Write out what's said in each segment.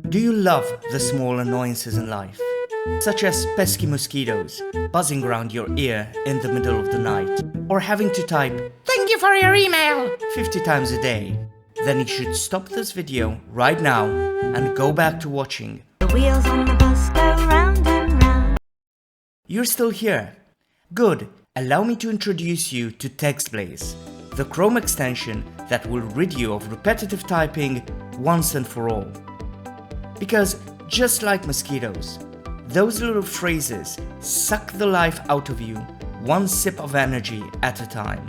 Do you love the small annoyances in life? Such as pesky mosquitoes buzzing around your ear in the middle of the night, or having to type "Thank you for your email" 50 times a day? Then you should stop this video right now and go back to watching. The wheels on the bus go round and round. You're still here. Good. Allow me to introduce you to TextBlaze, the Chrome extension that will rid you of repetitive typing once and for all. Because just like mosquitoes, those little phrases suck the life out of you one sip of energy at a time.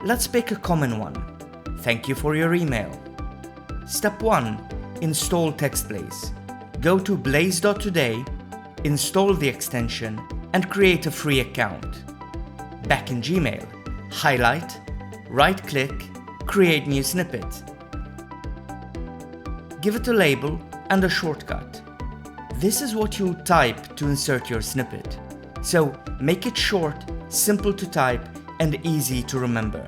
Let's pick a common one. Thank you for your email. Step 1. Install TextBlaze. Go to blaze.today, install the extension, and create a free account. Back in Gmail, highlight, right-click, create new snippet. Give it a label and a shortcut. This is what you'll type to insert your snippet. So make it short, simple to type, and easy to remember.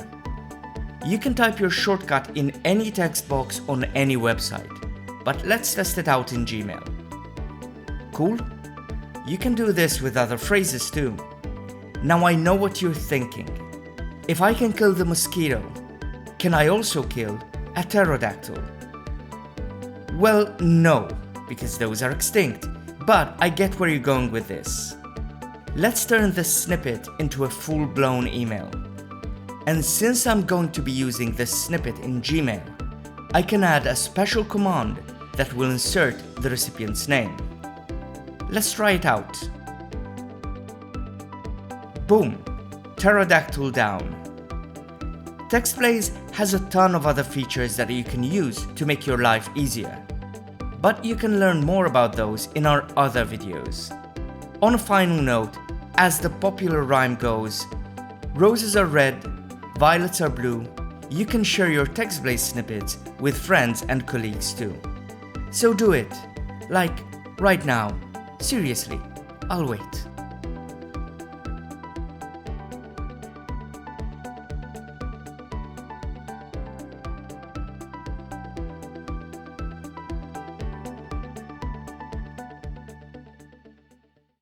You can type your shortcut in any text box on any website, but let's test it out in Gmail. Cool? You can do this with other phrases too. Now I know what you're thinking. If I can kill the mosquito, can I also kill a pterodactyl? Well, no, because those are extinct, but I get where you're going with this. Let's turn this snippet into a full-blown email. And since I'm going to be using this snippet in Gmail, I can add a special command that will insert the recipient's name. Let's try it out. Boom! Pterodactyl down. TextBlaze has a ton of other features that you can use to make your life easier. But you can learn more about those in our other videos. On a final note, as the popular rhyme goes, roses are red, violets are blue. You can share your TextBlaze snippets with friends and colleagues too. So do it. Like, right now. Seriously, I'll wait.